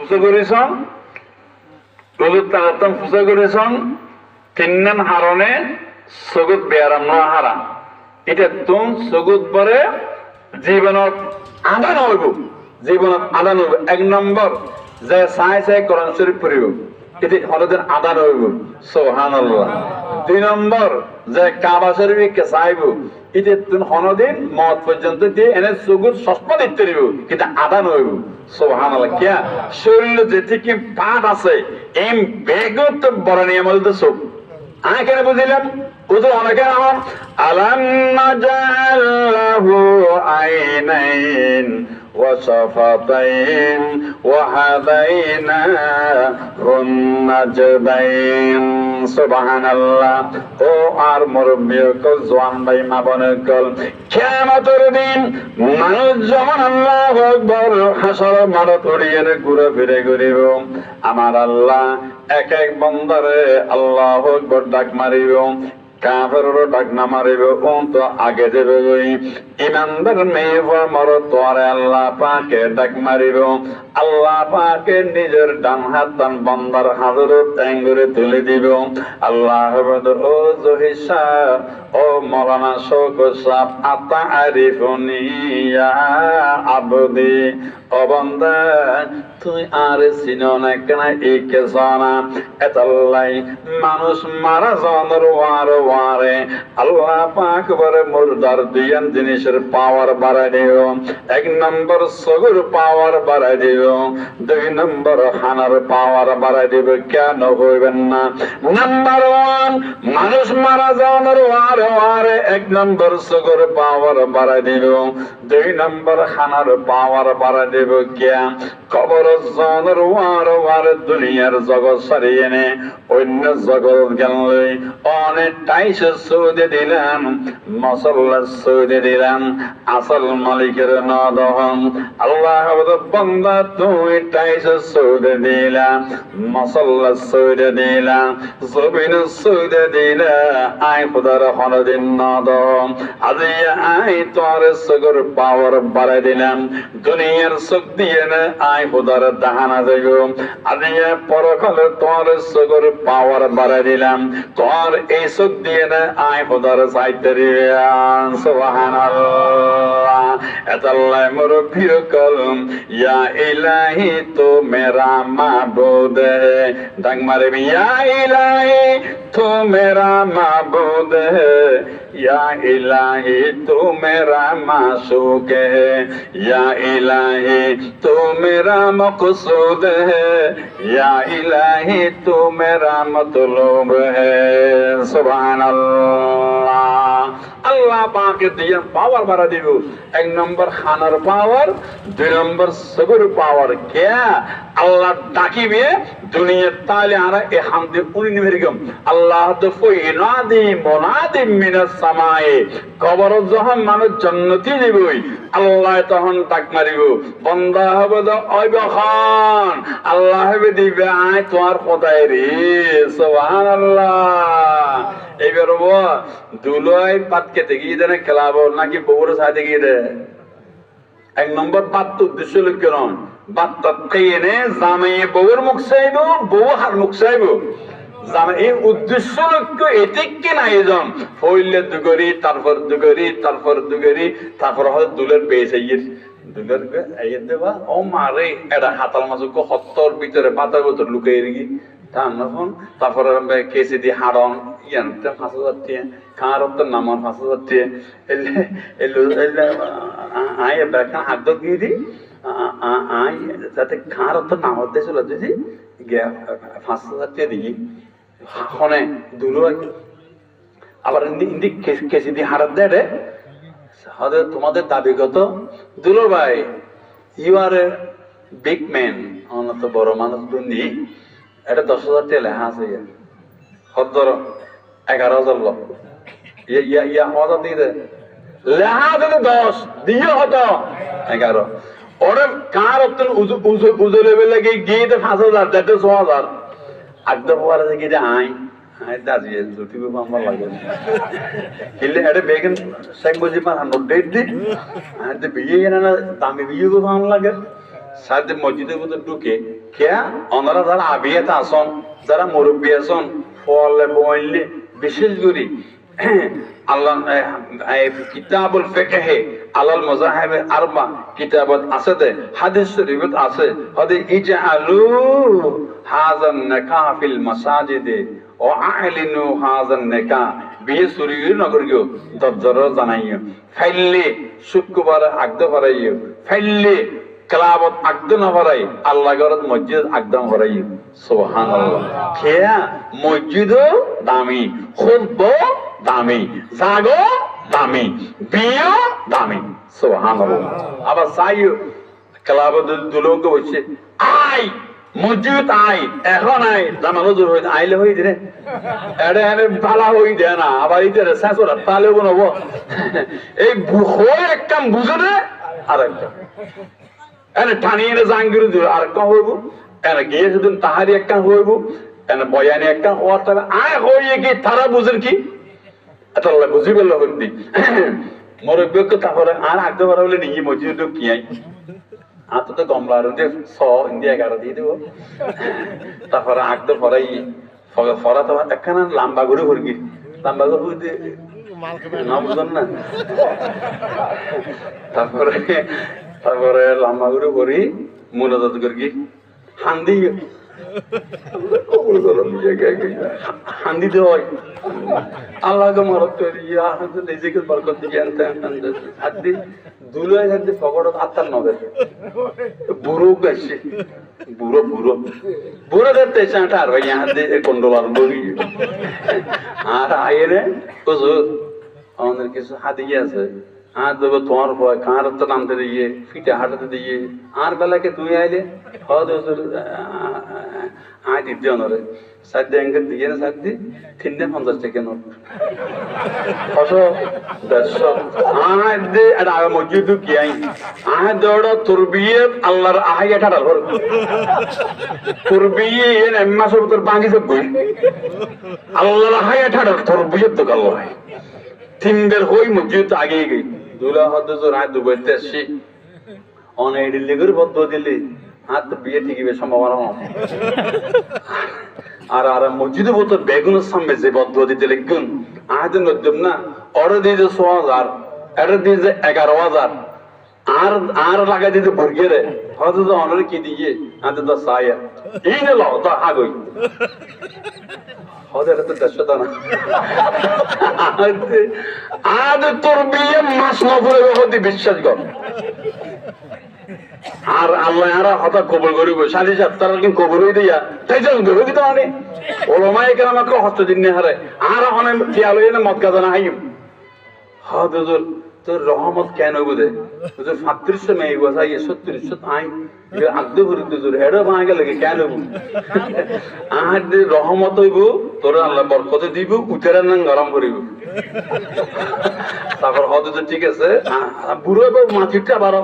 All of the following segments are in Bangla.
ফুসে করেছন রোজুর তাকাতাম ফুসে করেছন তিন্নান হারণে সগুত বেয়ারাম ন হারাম এটা তুম সগুত পরে জীবনত আদান হইব জীবনত আদান হইব এক নম্বর যে চাই চাই কোরআন শরীফ পড়িব এটি হলদের আদান হইব সুবহানাল্লাহ দুই নম্বর যে কাবা শরীফকে চাইব এটি তুম হনদিন মত পর্যন্ত দিয়ে এনে সগুত সস্পা দিতে দিব কিন্তু আদান হইব সুবহানাল্লাহ কিয়া শরীরে যেটিকে পাট আছে এম বেগত বড় নিয়ম তো সব আমি কেন বুঝিলাম উজু অনেকে আমার আলাম নাজাল্লাহু আইনাইন ওয়া শাফাতাইন ওয়া হাদাইনাহুন নাজদাইন সুবহানাল্লাহ ও আর মুরব্বী কল জওয়ান ভাই মা বোনের কল কিয়ামতের দিন মানুষ যখন আল্লাহু আকবার হাসর মাঠ উড়িয়ে ঘুরে ফিরে ঘুরিব আমার আল্লাহ এক এক বান্দারে আল্লাহু আকবার ডাক মারিব কাফেরও ডাক না মারিব ও তো আগে যাবে ওই ইমানদার মেয়ে মর তোরে আল্লাহ পাকে ডাক মারিব আল্লাহ পাকে নিজের ডান হাত ডান বান্দার হাজরত টেঙ্গুরে তুলে দিব আল্লাহ ও জহিসা ও মৌলানা শৌক সাহ আতা আরিফুনি ইয়া আবদি ও বান্দা তুই আর চিনো না কেন এই কে জানা এতাল্লাই মানুষ মারা জানার ওয়ারে আল্লাহ পাক বলে মুর্দার দুইয়ান জিনিসের পাওয়ার বাড়াই দিও এক নম্বর সগুর পাওয়ার বাড়াই দিও দুই নম্বর খানার পাওয়ার বাড়াই দিব কেন হইবেন না নাম্বার ওয়ান মানুষ মারা জানার ওয়ারে এক নম্বর সগুর পাওয়ার বাড়াই দিব দুই নম্বর খানার পাওয়ার বাড়াই দিব কে কবর জানার ওয়ারে দুনিয়ার জগৎ সারিয়ে নে অন্য জগৎ গেলে অনেক টাইস সৌদে দিলাম মসল্লা সৌদে দিলাম আসল মালিকের নদহম আল্লাহ বান্দা তুই টাইস সৌদে দিলাম মসল্লা সৌদে দিলাম জমিন সৌদে দিলা আই খুদার হনদিন নদম আজি আই তোর সগর পাওয়ার বাড়াই দিলাম দুনিয়ার সুখ দিয়ে না আই খুদার দাহানা দেব আজি পরকালে তোর সগর পাওয়ার বাড়াই দিলাম তোর এই সুখ দিয়ে না আই খুদার সাইতে রিয়ান সুবহানাল্লাহ এতাল্লাহ মুরব্বী কলম ইয়া ইলাহি তো মেরা মাবুদ है डंग मारे भी या इलाही तू मेरा माबूद है या इलाही तू मेरा माशूक है या इलाही तू मेरा मकसूद है या इलाही तू मेरा मतलूब है सुभान अल्लाह আল্লাহ পাকের দিয়ে পাওয়ার বাড়া দিব এক নম্বর খানার পাওয়ার দুই নম্বর সগর পাওয়ার কে আল্লাহ ডাকিবে দুনিয়ার তালে আরা এ হামদে উনি নিবেরগম আল্লাহ তো ফইনাদি মুনাদি মিনাস সামায়ে কবর যখন মানুষ জান্নাতি দিবই আল্লাহ তখন ডাক মারিব বান্দা হবে তো ওই বখান আল্লাহ হবে দিবে আয় তোমার খোদাই রে সুবহানাল্লাহ এইবার দুলয় পাত খেতে গিয়ে দেন খেলাবো নাকি বউর সাথে গিয়ে দে এক নম্বর পাত তো উদ্দেশ্য লোক কেন বাত খেয়ে নে জামাইয়ে বউর মুখ চাইব বউ হার মুখ চাইব জামাই এই উদ্দেশ্য লক্ষ্য এটিকে না এজন হইলে দুগরি তারপর হয়তো দুলের পেয়ে চাইয়ে দুলের আইয়ে দেবা ও মারে এটা হাতাল মাছুক হত্তর ভিতরে পাতার ভিতর লুকাই রেখি তারপরে কেসি দিয়ে হাড়ন ইয়ান 5,000 টাকা খাওয়ার তো নামান 5,000 টাকা আয় বেকার হাত দিয়ে দি আয় যাতে খাওয়ার তো নামার দিয়ে চলে দিদি 5,000 টাকা দিই হনে দুলো আবার ইন্দি কেসি দিয়ে হাড়াত দেয় রে হয়তো তোমাদের দাবিগত দুলো ভাই you are a big man অনত বড় মানুষ দুনি এটা 10,000 টাকা লেখা আছে হদ্দর 11,000 লোক ইয়া হাজার দিয়ে দে লেখা আছে 10 দিয়ে হতো 11 ওরে কার অতন উজু লেভেল লাগে গিয়ে 5,000 দেড় 6,000 একদম পরে গিয়ে আই দাজি জুটি বাবা আমার লাগে কিলে এটা বেগন শেখ মুজিব 100 ডেট দি আর বিয়ে না দামি বিয়ে বাবা আমার লাগে সাথে মসজিদের ভিতর ঢুকে খেয়া ওনারা যারা আবিয়াতে আসন যারা মুরব্বী আসন ফলে বললে বিশেষ করে আল্লাহ কিতাবুল ফিকহে আলাল মাযাহিব আরবা কিতাবত আছে দে হাদিস শরীফত আছে হদে ইজআলু হাযান নিকাহ ফিল মাসাজিদে ও আ'লিনু হাযান নিকাহ বিয়ে শরীর নগর গিয়ে দরজর জানাইও ফাইলে শুক্রবার আগদ ভরাইও ফাইলে ক্লাবত আগদ না ভরাই আল্লাহ ঘরত মসজিদ আগদম ভরাই সুবহানাল্লাহ খেয়া মসজিদও দামি খুতবা দামি জাগো দামি বিয়ে দামি সুবহানাল্লাহ আবার সাইও ক্লাবত দুলোক বসে আই মসজিদ আই এখন আই জামানো জোর হই আইলে হই দিরে এড়ে এড়ে ভালা হই দে না আবার ইতে সাসরা তালে বনবো এই হয় এক কাম বুঝে না আর একটা এনে টানিয়ে জাঙ্গির দূর আর একটা হইব এনে গিয়ে যদি তাহারি একটা হইব এনে বয়ানি একটা হওয়ার তবে আয় হইয়ে কি তারা বুঝের কি এটা আল্লাহ বুঝি বললো হইদি মুরব্বিকে তারপরে আর আগতে পারা বলে নিজে মসজিদ কি আই আতো তো গমলার দিয়ে ইন্ডিয়া 11 দিয়ে দেবো তারপরে আগতে পরাই ফরা তো একখানা লম্বা করে ঘুরগি লম্বা করে ঘুরতে না বুঝলেন না তারপরে লম্বা করে করি মুনাজাত করি হান্দি হান্দি দে হয় আল্লাহকে মরত করি নিজেকে বরকত দিয়ে আনতে হাদ্দি দুলাই হাদ্দি ফকড়ত আত্মার নবে বুড়ো গাছে বুড়ো দেখতে চাঁটা আর ভাই হাদ্দি কন্ডোলার বলি আর আইরে হুজুর আমাদের কিছু হাদিয়ে আছে আর দেবো তোমার ভয় কার তো নামতে দিয়ে ফিটে হাঁটাতে দিয়ে আর বেলাকে তুই আইলে হদ আয় দিতে অনরে সাধ্য এঙ্গের দিয়ে না সাধ্য 350 টাকা নোট 150 আর আগে মসজিদ কি আই আয় দৌড় তোর বিয়ে আল্লাহর আহাই এটা ডাল তোর বিয়ে এন এম্মা সব তোর বাঙ্গি সব বই আল্লাহর আহাই এটা ডাল তোর বিয়ে তো গেল হয় 3 বের হই মসজিদ আগে গই দুলা হদ জোর আয় দুবাইতে আসি অনেক লিগের বদ্ধ দিলি আর তো বিয়ে ঠিকই সম্ভাবনা আর মসজিদে বলতো বেগুনের সামনে যে বদ্ধ দিতে লিখুন আহাদের নজম না অর্ডার দিয়ে 6,000 এটা দিয়ে 11,000 আর লাগাই দিতে ভর্গিয়ে রে হয়তো তো অনারে কি দিয়ে আতে তো সায়া এই না লো তো আগই হদের তো দশটা না আদ তোর বিয়ে মাস নফরে হতে বিশ্বাস কর আর আল্লাহ আরা হতা কবুল করিব সালি সাতটার কিন্তু কবুল হই দিয়া তাই যাও দেব কি তো আনে ওলামায়ে কেরামকে হস্ত দিন নে হারে আর অনে খেয়াল হই না মদ গাজা না হাইম হদ হুজুর তোর রহমত কেন বুঝে হুজুর 3500 মেয়ে গোসাই 3700 আই আগদে ভরিতে হুজুর এড়ো ভাঙা লাগে কেন আর রহমত হইব তোর আল্লাহ বরকত দিব উতের নাম গরম করিব তারপর হদু তো ঠিক আছে বুড়ো মাছিটা বারো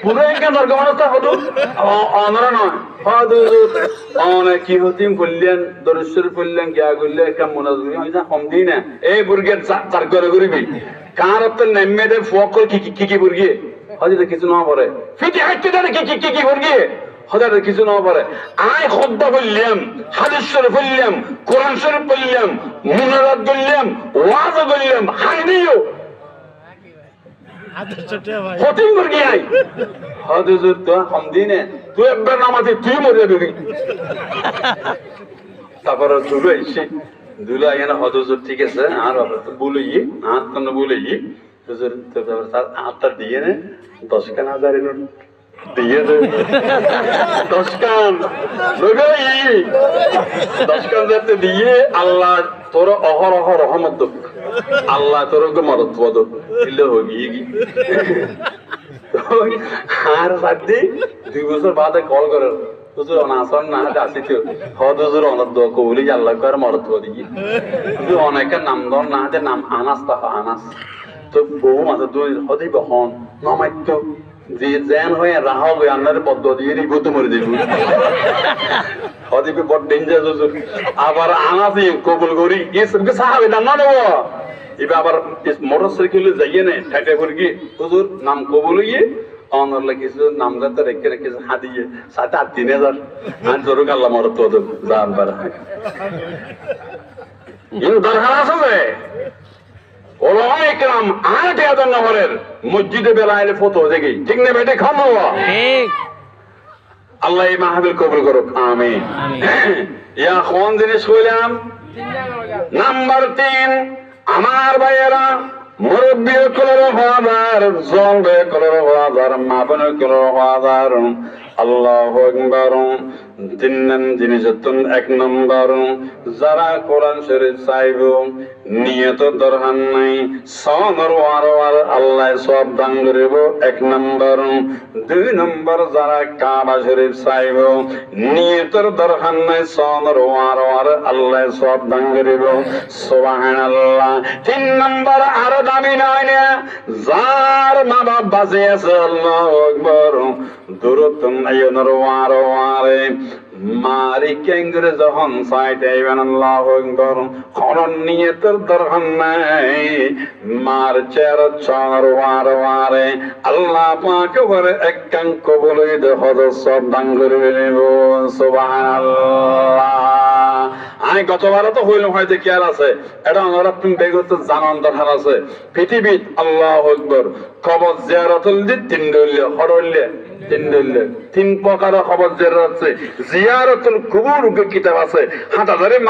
বুড়ো একটা দরকার হদু অনরা নয় হদু অনেক কি হতিম বললেন দরেশ্বর বললেন গিয়া করলে একটা মনে কম দিই না এই বুর্গের চার করে করিবি কার তো নেমে দে ফকল কি বুর্গিয়ে হয়তো কিছু না পড়ে ফিটি হাঁটতে জানে কি বুর্গিয়ে হঠাৎ কিছু না পারে আয় খুতবা বললাম হাদিস শরীফ বললাম কোরআন শরীফ বললাম মুনাজাত বললাম ওয়াজ বললাম হাইনিও হতিম মুরগি আই হুজুর তো কম দিনে তুই একবার নামাতে তুই মরে যাবি তারপর দুলো এসে দুলো এনে হুজুর ঠিক আছে আর বলি আর কোন বলি হুজুর তো তার আত্মা দিয়ে নে 10,000 নোট দিয়ে দে 10 কান লগাই 10 কান যাতে দিয়ে আল্লাহ তোর অহরহ রহমত দেব আল্লাহ তোরকে মদত পদ দিলে হয়ে গি আর বাদে 2 বছর বাদে কল করে হুজুর অনাসন না আসিতে হদ হুজুর অনদ কবুলি আল্লাহ করে মদত পদ দি হুজুর অনেকের নাম দন না দে নাম আনাস তা আনাস তো বহু মাঝে দুই হদি বহন নমাইতো যে জ্যান হয়ে রাহ হয়ে আন্নারে বদ্ধ দিয়ে রিবত মরে দেব হদিবে বড় ডেঞ্জার হুজুর আবার আনাসি কবুল করি এই সবকে সাহাবে না নেব এবার আবার মোটরসাইকেলে যাইয়ে নে ঠাটে করে হুজুর নাম কবুল হইয়ে অনরলে কিছু নামজাতে রেখে কিছু হাদিয়ে 7,500 আর জরুর আল্লাহ মরত তো জান বার কিন্তু দরকার আছে ওলামা ইকরাম আট আদর নহরের মসজিদে বেলাইলে ফটো দেখি ঠিক না বেটে খামো ঠিক আল্লাহ এই মাহফিল কবুল করুক আমিন ইয়া কোন জিনিস কইলাম নাম্বার 3 আমার ভাইয়েরা মুরব্বী কলর হাজার জঙ্গে কলর হাজার মাবন কলর হাজার আল্লাহু আকবার 3 জিনিসতুন 1 নম্বর যারা কোরআন শরীফ চাইব নিয়ত দরকার নাই সনর ওয়ার আল্লাহ সব দান করিব 1 নম্বর 2 নম্বর যারা কাবা শরীফ চাইব নিয়তের দরকার নাই সনর ওয়ার আল্লাহ সব দান করিব সুবহানাল্লাহ 3 নম্বর আর দামি নয় না যার মা বাপ বাজে আছে আল্লাহু আকবার দুরুদ আইয়নর ওয়ারে মারি কেঙ্গরে যখন সাইড আইবেন আল্লাহু আকবার কোন নিয়তের দরকার নাই মার চের চর ওয়ারে আল্লাহ পাক করে একখান কবুল দে হযরত সব দান করবে সুবহানাল্লাহ আমি গতবার তো হইলাম হয়তো কি আর আছে এটা আমরা তুমি বেগত জানান দরকার আছে পৃথিবীত আল্লাহু আকবার কবর জিয়ারতুল দি 3 দলিল হরলে 3 দলিল 3 প্রকার কবর জিয়ারত আছে জিয়ারতুল কুবুর কিতাব আছে 7000